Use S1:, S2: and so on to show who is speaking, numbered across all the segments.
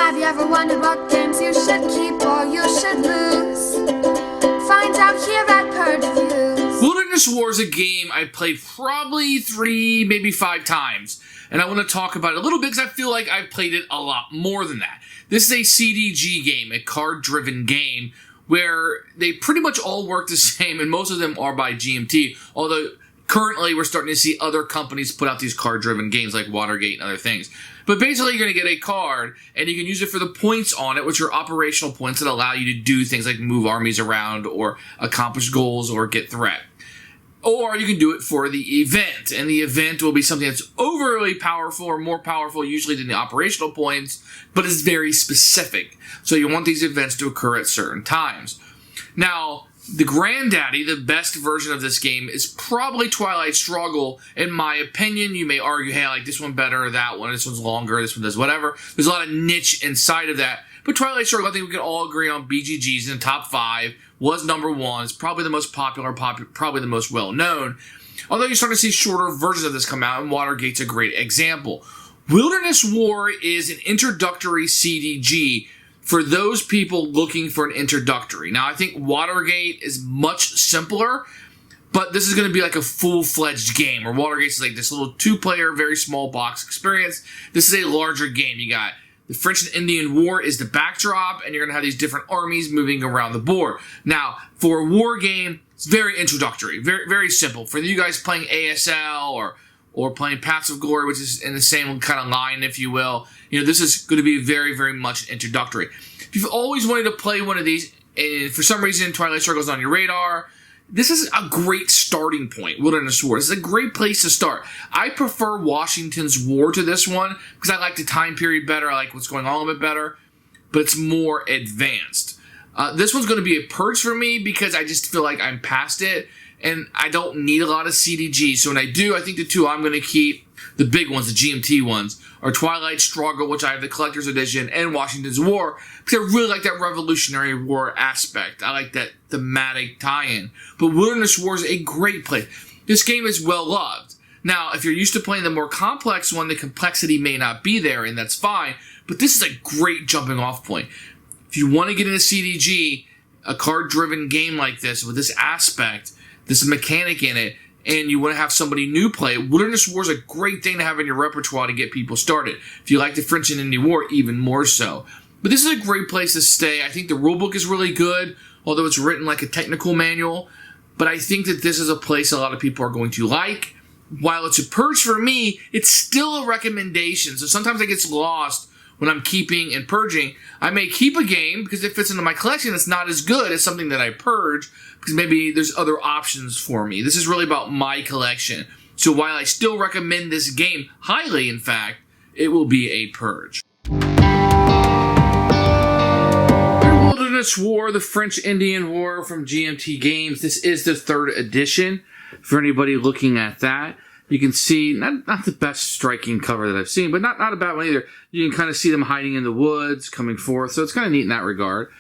S1: Have you ever wondered what games you should keep or you should lose? Find out here at Purge Reviews.
S2: Wilderness War is a game I played probably 3, maybe 5 times. And I want to talk about it a little bit because I feel like I've played it a lot more than that. This is a CDG game, a card-driven game, where they pretty much all work the same, and most of them are by GMT, although currently we're starting to see other companies put out these card-driven games like Watergate and other things. But basically, you're going to get a card, and you can use it for the points on it, which are operational points that allow you to do things like move armies around or accomplish goals or get threat. Or you can do it for the event, and the event will be something that's overly powerful or more powerful usually than the operational points, but is very specific. So you want these events to occur at certain times. Now, the granddaddy, the best version of this game, is probably Twilight Struggle. In my opinion, you may argue, hey, I like this one better or that one. This one's longer, this one does whatever. There's a lot of niche inside of that. But Twilight Struggle, I think we can all agree on BGG's in the top 5, was number 1. It's probably the most popular, probably the most well-known. Although you're starting to see shorter versions of this come out, and Watergate's a great example. Wilderness War is an introductory CDG for those people looking for an introductory. Now, I think Watergate is much simpler, but this is going to be like a full-fledged game, where Watergate's like this little 2-player, very small box experience. This is a larger game. You got the French and Indian War is the backdrop, and you're going to have these different armies moving around the board. Now, for a war game, it's very introductory, very, very simple. For you guys playing ASL or playing Paths of Glory, which is in the same kind of line, if you will, this is going to be very, very much introductory. If you've always wanted to play one of these, and for some reason Twilight Struggle is on your radar, this is a great starting point, Wilderness War. This is a great place to start. I prefer Washington's War to this one because I like the time period better. I like what's going on a little bit better, but it's more advanced. This one's going to be a Purge for me because I just feel like I'm past it, and I don't need a lot of CDG. So when I do, I think the two I'm going to keep, the big ones, the GMT ones, are Twilight Struggle, which I have the Collector's Edition, and Washington's War, because I really like that Revolutionary War aspect. I like that thematic tie-in. But Wilderness War is a great play. This game is well loved. Now, if you're used to playing the more complex one, the complexity may not be there, and that's fine, but this is a great jumping off point. If you want to get into CDG, a card-driven game like this, with this aspect, this mechanic in it, and you want to have somebody new play it, Wilderness War is a great thing to have in your repertoire to get people started. If you like the French and Indian War, even more so. But this is a great place to stay. I think the rulebook is really good, although it's written like a technical manual. But I think that this is a place a lot of people are going to like. While it's a Purge for me, it's still a recommendation. So sometimes it gets lost when I'm keeping and purging. I may keep a game because it fits into my collection. It's not as good as something that I purge because maybe there's other options for me. This is really about my collection. So while I still recommend this game, highly in fact, it will be a Purge. Wilderness War, the French-Indian War from GMT Games. This is the 3rd edition. For anybody looking at that, you can see, not the best striking cover that I've seen, but not a bad one either. You can kind of see them hiding in the woods, coming forth, so it's kind of neat in that regard.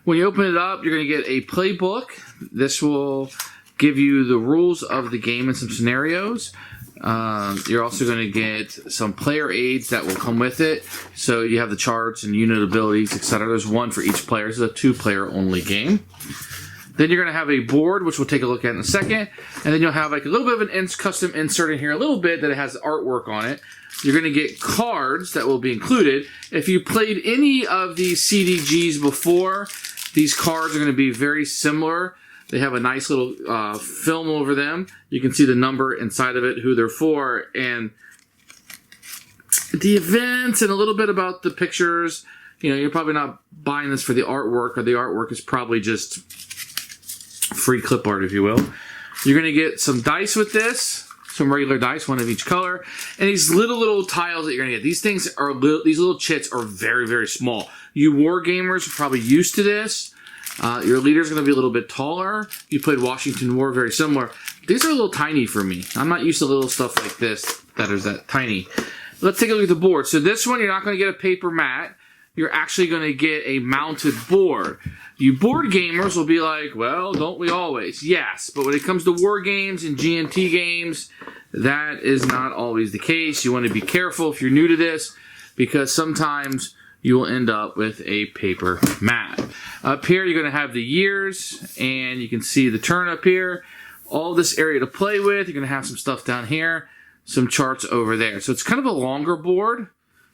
S2: When you open it up, you're going to get a playbook. This will give you the rules of the game and some scenarios. You're also going to get some player aids that will come with it. So you have the charts and unit abilities, etc. There's one for each player. This is a 2-player only game. Then you're going to have a board, which we'll take a look at in a second. And then you'll have like a little bit of an custom insert in here, a little bit that it has artwork on it. You're going to get cards that will be included. If you played any of these CDGs before, these cards are going to be very similar. They have a nice little film over them. You can see the number inside of it, who they're for, and the events, and a little bit about the pictures. You're probably not buying this for the artwork, or the artwork is probably just free clip art, if you will. You're going to get some dice with this, some regular dice, one of each color, and these little tiles that you're going to get. These things are these little chits are very, very small. You war gamers are probably used to this. Your leader's going to be a little bit taller. You played Washington War, very similar. These are a little tiny for me. I'm not used to little stuff like this that is that tiny. Let's take a look at the board. So this one, you're not going to get a paper mat. You're actually going to get a mounted board. You board gamers will be like, well, don't we always? Yes, but when it comes to war games and GMT games, that is not always the case. You want to be careful if you're new to this, because sometimes you will end up with a paper map. Up here, you're going to have the years, and you can see the turn up here. All this area to play with. You're going to have some stuff down here, some charts over there. So it's kind of a longer board.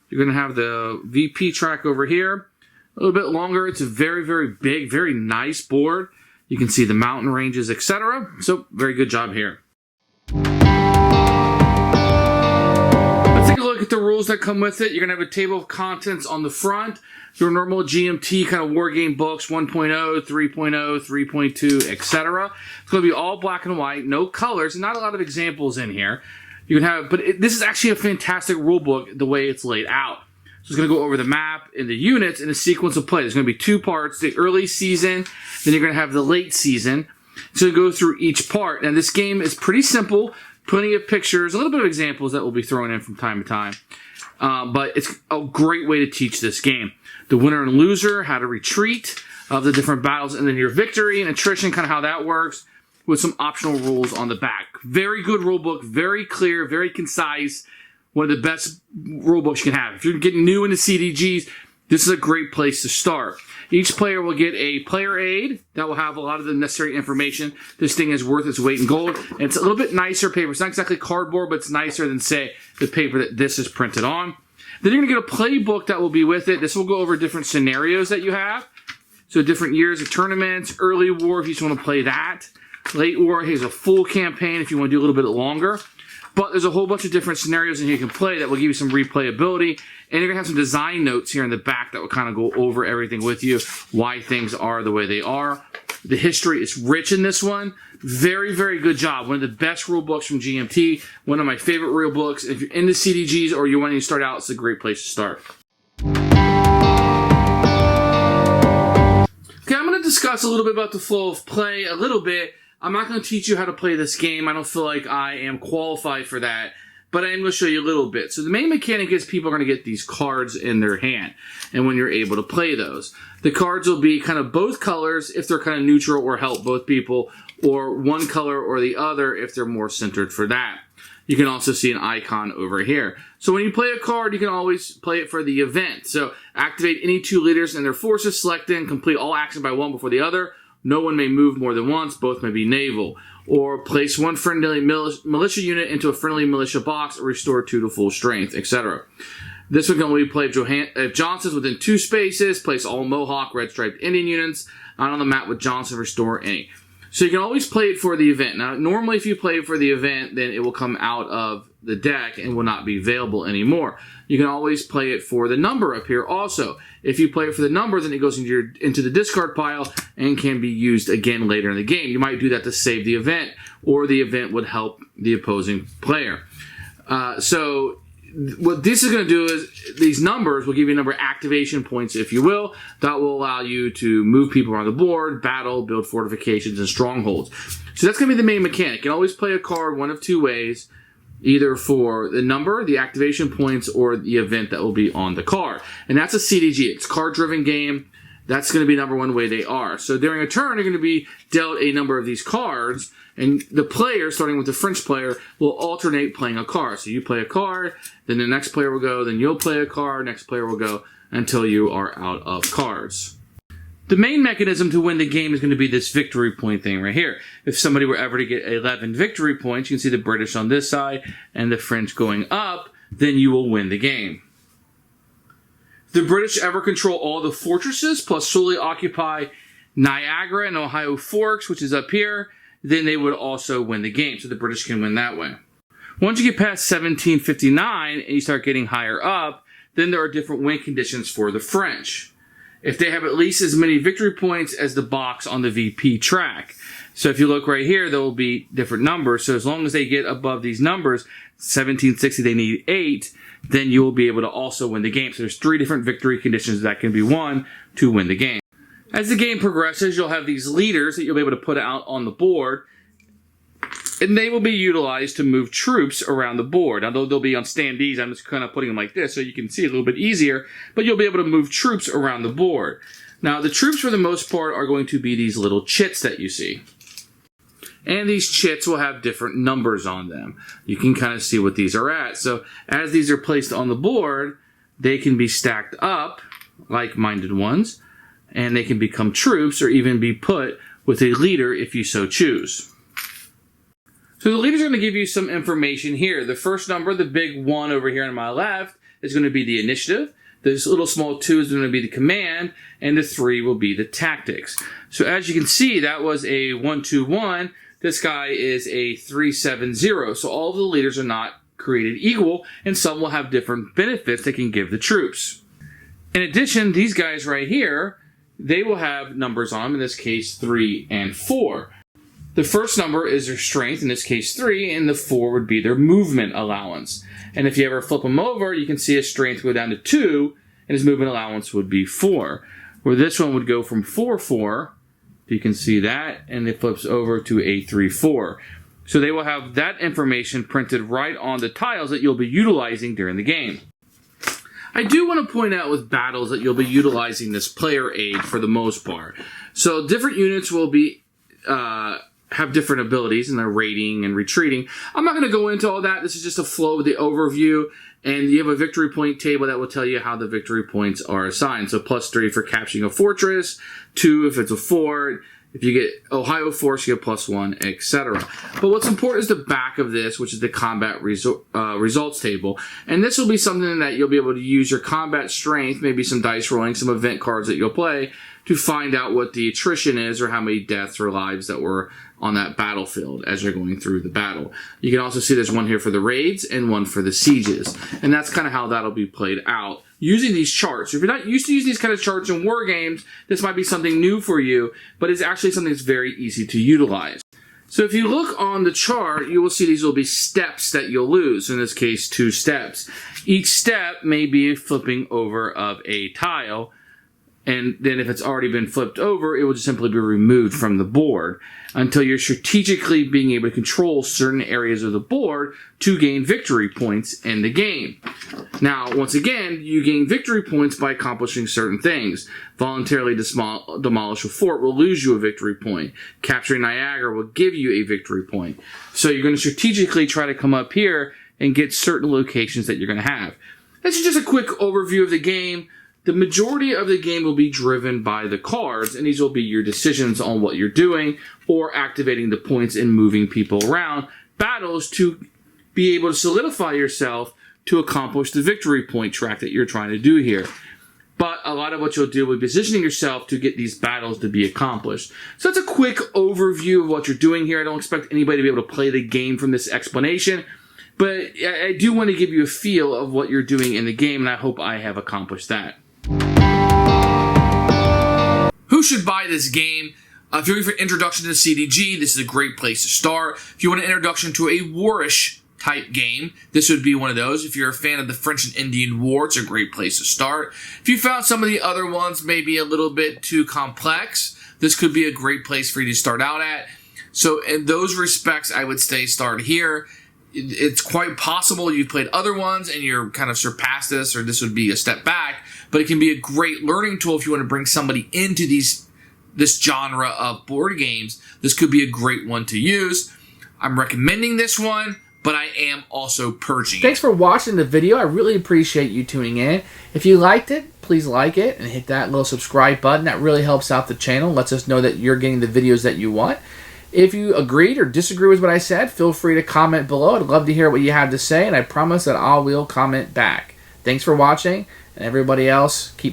S2: You're going to have the VP track over here. A little bit longer. It's a very, very big, very nice board. You can see the mountain ranges, etc. So very good job here. Take a look at the rules that come with it. You're going to have a table of contents on the front. Your normal GMT kind of war game books, 1.0, 3.0, 3.2, etc. It's going to be all black and white, no colors, and not a lot of examples in here. You can have, but this is actually a fantastic rule book the way it's laid out. So it's going to go over the map and the units and the sequence of play. There's going to be 2 parts, the early season, then you're going to have the late season. So you go through each part. Now this game is pretty simple. Plenty of pictures, a little bit of examples that will be thrown in from time to time. But it's a great way to teach this game. The winner and loser, how to retreat of the different battles, and then your victory and attrition, kind of how that works, with some optional rules on the back. Very good rule book, very clear, very concise. One of the best rule books you can have. If you're getting new into CDGs, this is a great place to start. Each player will get a player aid that will have a lot of the necessary information. This thing is worth its weight in gold. And it's a little bit nicer paper. It's not exactly cardboard, but it's nicer than, say, the paper that this is printed on. Then you're going to get a playbook that will be with it. This will go over different scenarios that you have. So different years of tournaments, early war if you just want to play that. Late war, here's a full campaign if you want to do a little bit longer. But there's a whole bunch of different scenarios in here you can play that will give you some replayability. And you're going to have some design notes here in the back that will kind of go over everything with you, why things are the way they are. The history is rich in this one. Very, very good job. One of the best rule books from GMT. One of my favorite rule books. If you're into CDGs or you're wanting to start out, it's a great place to start. Okay, I'm going to discuss a little bit about the flow of play a little bit. I'm not going to teach you how to play this game. I don't feel like I am qualified for that, but I am going to show you a little bit. So the main mechanic is people are going to get these cards in their hand, and when you're able to play those. The cards will be kind of both colors if they're kind of neutral or help both people, or one color or the other if they're more centered for that. You can also see an icon over here. So when you play a card, you can always play it for the event. So activate any 2 leaders and their forces, select and complete all action by one before the other. No one may move more than once. Both may be naval. Or place one friendly militia unit into a friendly militia box or restore 2 to full strength, etc. This one can only be played if Johnson's within 2 spaces. Place all Mohawk red striped Indian units out on the map with Johnson. Restore any. So you can always play it for the event. Now, normally if you play it for the event, then it will come out of the deck and will not be available anymore. You can always play it for the number up here also. If you play it for the number, then it goes into the discard pile and can be used again later in the game. You might do that to save the event, or the event would help the opposing player. So what this is going to do is these numbers will give you a number of activation points, if you will, that will allow you to move people around the board, battle, build fortifications, and strongholds. So that's going to be the main mechanic. You can always play a card one of 2 ways, either for the number, the activation points, or the event that will be on the card. And that's a CDG. It's a card-driven game. That's going to be number 1 way they are. So during a turn, you're going to be dealt a number of these cards, and the player, starting with the French player, will alternate playing a card. So you play a card, then the next player will go, then you'll play a card, next player will go, until you are out of cards. The main mechanism to win the game is going to be this victory point thing right here. If somebody were ever to get 11 victory points, you can see the British on this side and the French going up, then you will win the game. If the British ever control all the fortresses, plus solely occupy Niagara and Ohio Forks, which is up here, then they would also win the game. So the British can win that way. Once you get past 1759 and you start getting higher up, then there are different win conditions for the French. If they have at least as many victory points as the box on the VP track. So if you look right here, there will be different numbers. So as long as they get above these numbers, 1760, they need 8, then you will be able to also win the game. So there's 3 different victory conditions that can be won to win the game. As the game progresses, you'll have these leaders that you'll be able to put out on the board, and they will be utilized to move troops around the board. Now, they'll be on standees. I'm just kind of putting them like this so you can see a little bit easier, but you'll be able to move troops around the board. Now, the troops, for the most part, are going to be these little chits that you see. And these chits will have different numbers on them. You can kind of see what these are at. So, as these are placed on the board, they can be stacked up like-minded ones, and they can become troops or even be put with a leader if you so choose. So the leaders are going to give you some information here. The first number, the big 1 over here on my left, is going to be the initiative. This little small 2 is going to be the command, and the 3 will be the tactics. So as you can see, that was a 1-2-1. This guy is a 3-7-0. So all of the leaders are not created equal, and some will have different benefits they can give the troops. In addition, these guys right here, they will have numbers on them, in this case 3 and 4. The first number is their strength, in this case 3, and the 4 would be their movement allowance. And if you ever flip them over, you can see his strength go down to 2, and his movement allowance would be 4. Where this one would go from 4-4, you can see that, and it flips over to a 3-4. So they will have that information printed right on the tiles that you'll be utilizing during the game. I do want to point out with battles that you'll be utilizing this player aid for the most part. So different units will be have different abilities in their raiding and retreating. I'm not going to go into all that. This is just a flow of the overview. And you have a victory point table that will tell you how the victory points are assigned. So +3 for capturing a fortress, 2 if it's a fort. If you get Ohio Force, you get +1, etc. But what's important is the back of this, which is the combat results table. And this will be something that you'll be able to use your combat strength, maybe some dice rolling, some event cards that you'll play, to find out what the attrition is or how many deaths or lives that were on that battlefield as you're going through the battle. You can also see there's one here for the raids and one for the sieges. And that's kind of how that'll be played out using these charts. If you're not used to using these kind of charts in war games, this might be something new for you, but it's actually something that's very easy to utilize. So if you look on the chart, you will see these will be steps that you'll lose. In this case, 2 steps. Each step may be flipping over of a tile, and then if it's already been flipped over, it will just simply be removed from the board until you're strategically being able to control certain areas of the board to gain victory points in the game. Now, once again, you gain victory points by accomplishing certain things. Voluntarily demolish a fort will lose you a victory point. Capturing Niagara will give you a victory point. So you're going to strategically try to come up here and get certain locations that you're going to have. This is just a quick overview of the game. The majority of the game will be driven by the cards, and these will be your decisions on what you're doing or activating the points and moving people around battles to be able to solidify yourself to accomplish the victory point track that you're trying to do here. But a lot of what you'll do will be positioning yourself to get these battles to be accomplished. So that's a quick overview of what you're doing here. I don't expect anybody to be able to play the game from this explanation, but I do want to give you a feel of what you're doing in the game, and I hope I have accomplished that. Who should buy this game? If you're looking for introduction to CDG, this is a great place to start. If you want an introduction to a warish type game, this would be one of those. If you're a fan of the French and Indian War, it's a great place to start. If you found some of the other ones maybe a little bit too complex, this could be a great place for you to start out at. So in those respects, I would say start here. It's quite possible you've played other ones and you're kind of surpassed this, or this would be a step back, but it can be a great learning tool if you want to bring somebody into this genre of board games. This could be a great one to use. I'm recommending this one, but I am also purging it.
S3: Thanks for watching the video. I really appreciate you tuning in. If you liked it, please like it and hit that little subscribe button. That really helps out the channel, lets us know that you're getting the videos that you want. If you agreed or disagree with what I said, feel free to comment below. I'd love to hear what you have to say, and I promise that I will comment back. Thanks for watching, and everybody else, keep playing.